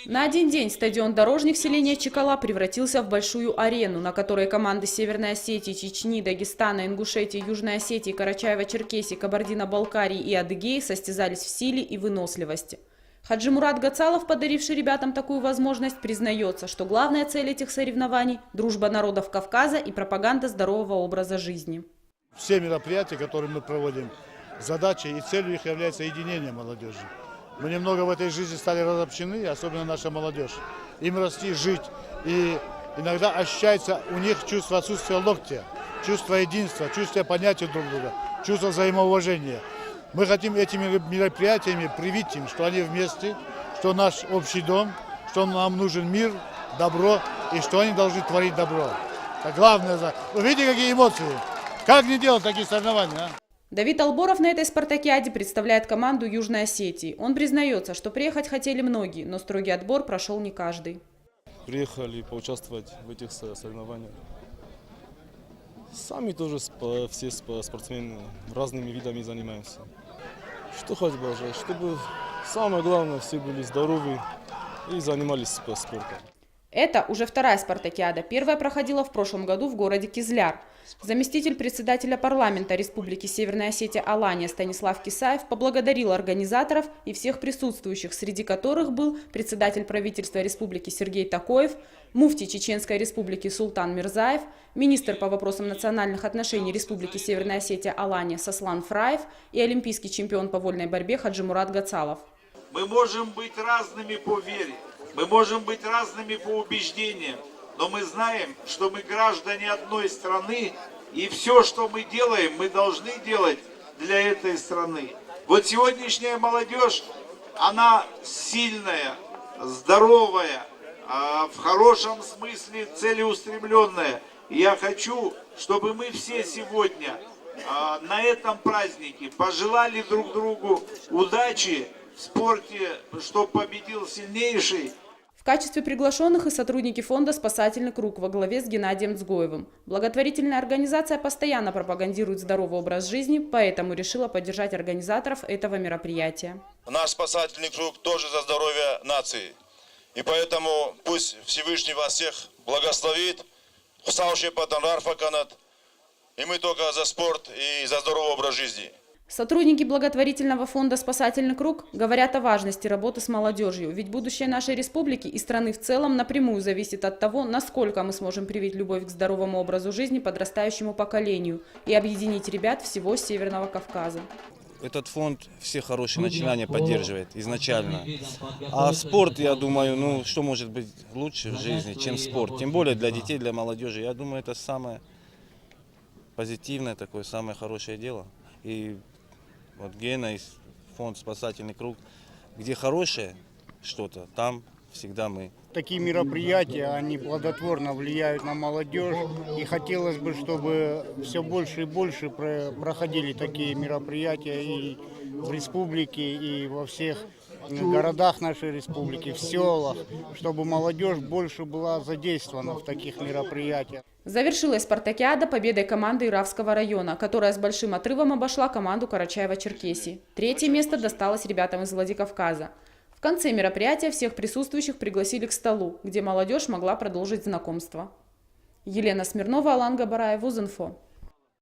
На один день стадион «Дорожник» селения Чекала превратился в большую арену, на которой команды Северной Осетии, Чечни, Дагестана, Ингушетии, Южной Осетии, Карачаево-Черкесии, Кабардино-Балкарии и Адыгеи состязались в силе и выносливости. Хаджимурат Гацалов, подаривший ребятам такую возможность, признается, что главная цель этих соревнований – дружба народов Кавказа и пропаганда здорового образа жизни. Все мероприятия, которые мы проводим, задачей и целью их является единение молодежи. Мы немного в этой жизни стали разобщены, особенно наша молодежь. Им расти, жить. И иногда ощущается у них чувство отсутствия локтя, чувство единства, чувство понятия друг друга, чувство взаимоуважения. Мы хотим этими мероприятиями привить им, что они вместе, что наш общий дом, что нам нужен мир, добро и что они должны творить добро. Это главное. Вы видите, какие эмоции? Как не делать такие соревнования, а? Давид Алборов на этой спартакиаде представляет команду Южной Осетии. Он признается, что приехать хотели многие, но строгий отбор прошел не каждый. Приехали поучаствовать в этих соревнованиях. Сами тоже все спортсмены разными видами занимаемся. Что хоть бы, чтобы самое главное, все были здоровы и занимались спортом. Это уже вторая спартакиада. Первая проходила в прошлом году в городе Кизляр. Заместитель председателя парламента Республики Северная Осетия Алания Станислав Кисаев поблагодарил организаторов и всех присутствующих, среди которых был председатель правительства Республики Сергей Такоев, муфтий Чеченской Республики Султан Мирзаев, министр по вопросам национальных отношений Республики Северная Осетия Алания Сослан Фраев и олимпийский чемпион по вольной борьбе Хаджимурат Гацалов. Мы можем быть разными по вере, мы можем быть разными по убеждениям, но мы знаем, что мы граждане одной страны, и все, что мы делаем, мы должны делать для этой страны. Вот сегодняшняя молодежь, она сильная, здоровая, в хорошем смысле целеустремленная. И я хочу, чтобы мы все сегодня на этом празднике пожелали друг другу удачи в спорте, чтобы победил сильнейший. В качестве приглашенных и сотрудники фонда «Спасательный круг» во главе с Геннадием Цгоевым. Благотворительная организация постоянно пропагандирует здоровый образ жизни, поэтому решила поддержать организаторов этого мероприятия. Наш спасательный круг тоже за здоровье нации. И поэтому пусть Всевышний вас всех благословит. И мы только за спорт и за здоровый образ жизни. Сотрудники благотворительного фонда «Спасательный круг» говорят о важности работы с молодежью, ведь будущее нашей республики и страны в целом напрямую зависит от того, насколько мы сможем привить любовь к здоровому образу жизни подрастающему поколению и объединить ребят всего Северного Кавказа. Этот фонд все хорошие начинания поддерживает изначально. А спорт, я думаю, что может быть лучше в жизни, чем спорт. Тем более для детей, для молодежи. Я думаю, это самое позитивное такое, самое хорошее дело. И вот Гена и фонд «Спасательный круг», где хорошее что-то, там всегда мы. Такие мероприятия, они плодотворно влияют на молодежь. И хотелось бы, чтобы все больше и больше проходили такие мероприятия и в республике, и во всех городах нашей республики, в селах, чтобы молодежь больше была задействована в таких мероприятиях. Завершилась спартакиада победой команды Иравского района, которая с большим отрывом обошла команду Карачаева-Черкесии. Третье место досталось ребятам из Владикавказа. В конце мероприятия всех присутствующих пригласили к столу, где молодежь могла продолжить знакомство. Елена Смирнова, Алан Габараев, Узинфо.